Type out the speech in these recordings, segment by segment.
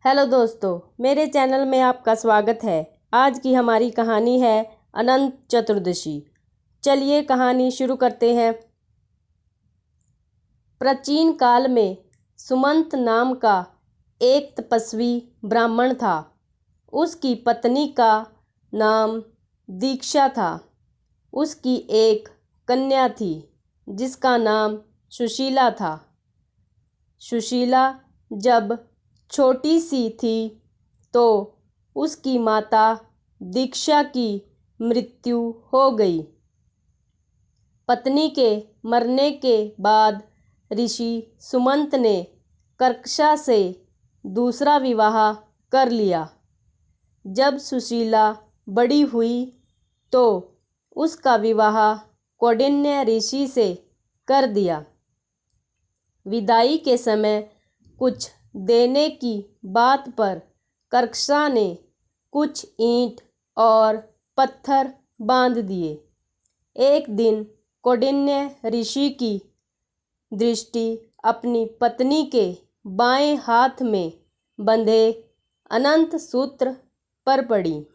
Hello दोस्तों, मेरे channel में आपका स्वागत है। आज की हमारी कहानी है अनंत चतुर्दशी। चलिए कहानी शुरू करते हैं। प्राचीन काल में सुमंत नाम का एक तपस्वी ब्राह्मण था। उसकी पत्नी का नाम दीक्षा था। उसकी एक कन्या थी जिसका नाम सुशीला था। सुशीला जब छोटी सी थी तो उसकी माता दीक्षा की मृत्यु हो गई। पत्नी के मरने के बाद ऋषि सुमंत ने कर्कशा से दूसरा विवाह कर लिया। जब सुशीला बड़ी हुई तो उसका विवाह कौंडिन्य ऋषि से कर दिया। विदाई के समय कुछ देने की बात पर कर्कशा ने कुछ ईंट और पत्थर बांध दिए। एक दिन कौंडिन्य ऋषि की दृष्टि अपनी पत्नी के बाएं हाथ में बंधे अनंत सूत्र पर पड़ी,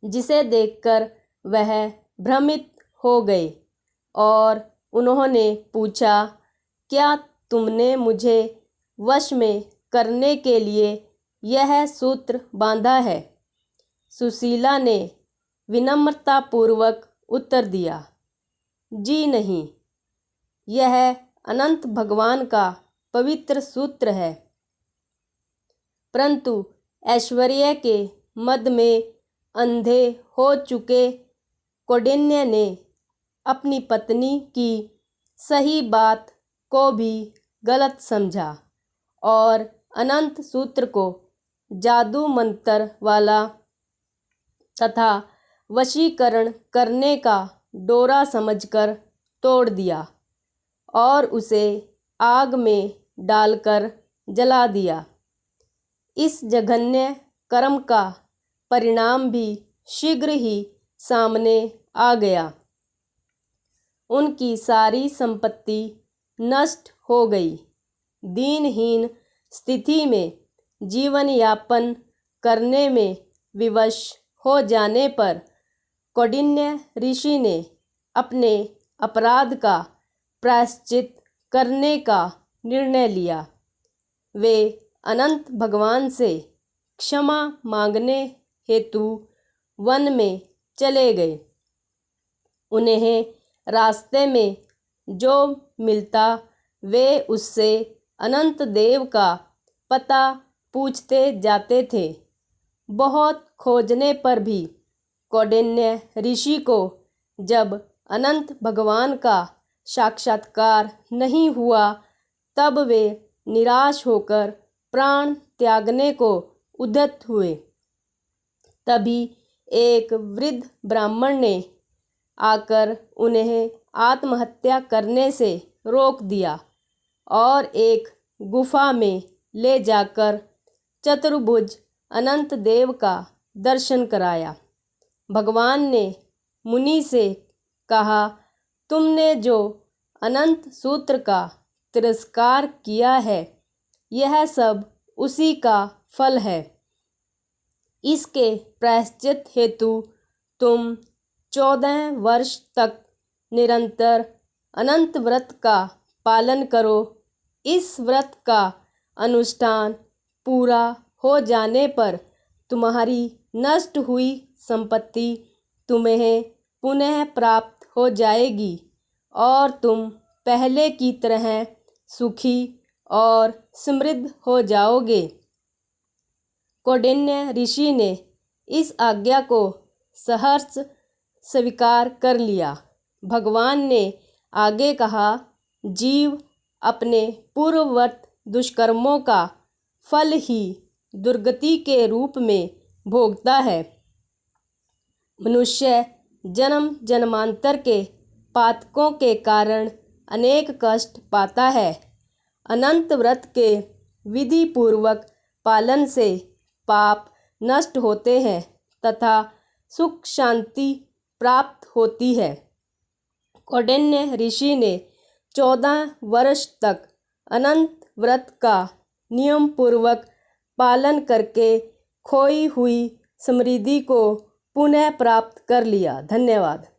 जिसे देखकर वह भ्रमित हो गए और उन्होंने पूछा, क्या तुमने मुझे वश में करने के लिए यह सूत्र बांधा है? सुशीला ने विनम्रतापूर्वक उत्तर दिया, जी नहीं, यह अनंत भगवान का पवित्र सूत्र है। परंतु ऐश्वर्य के मद में अंधे हो चुके कौंडिन्य ने अपनी पत्नी की सही बात को भी गलत समझा और अनंत सूत्र को जादू मंत्र वाला तथा वशीकरण करने का डोरा समझकर तोड़ दिया और उसे आग में डालकर जला दिया। इस जघन्य कर्म का परिणाम भी शीघ्र ही सामने आ गया। उनकी सारी संपत्ति नष्ट हो गई। दीनहीन स्थिति में जीवन यापन करने में विवश हो जाने पर कौंडिन्य ऋषि ने अपने अपराध का प्रायश्चित करने का निर्णय लिया। वे अनंत भगवान से क्षमा मांगने हेतु वन में चले गए। उन्हें रास्ते में जो मिलता वे उससे अनंत देव का पता पूछते जाते थे। बहुत खोजने पर भी कौंडिन्य ऋषि को जब अनंत भगवान का साक्षात्कार नहीं हुआ तब वे निराश होकर प्राण त्यागने को उद्यत हुए। तभी एक वृद्ध ब्राह्मण ने आकर उन्हें आत्महत्या करने से रोक दिया और एक गुफा में ले जाकर चतुर्भुज अनंत देव का दर्शन कराया। भगवान ने मुनि से कहा, तुमने जो अनंत सूत्र का तिरस्कार किया है यह सब उसी का फल है। इसके प्रायश्चित हेतु तुम 14 वर्ष तक निरंतर अनंत व्रत का पालन करो। इस व्रत का अनुष्ठान पूरा हो जाने पर तुम्हारी नष्ट हुई संपत्ति तुम्हें पुनः प्राप्त हो जाएगी और तुम पहले की तरह सुखी और समृद्ध हो जाओगे। कौंडिन्य ऋषि ने इस आज्ञा को सहर्ष स्वीकार कर लिया। भगवान ने आगे कहा, जीव अपने पूर्ववत दुष्कर्मों का फल ही दुर्गति के रूप में भोगता है। मनुष्य जन्म जन्मांतर के पातकों के कारण अनेक कष्ट पाता है। अनंत व्रत के विधि पूर्वक पालन से पाप नष्ट होते हैं तथा सुख शांति प्राप्त होती है। कौंडिन्य ऋषि ने 14 वर्ष तक अनंत व्रत का नियम पूर्वक पालन करके खोई हुई समृद्धि को पुनः प्राप्त कर लिया। धन्यवाद।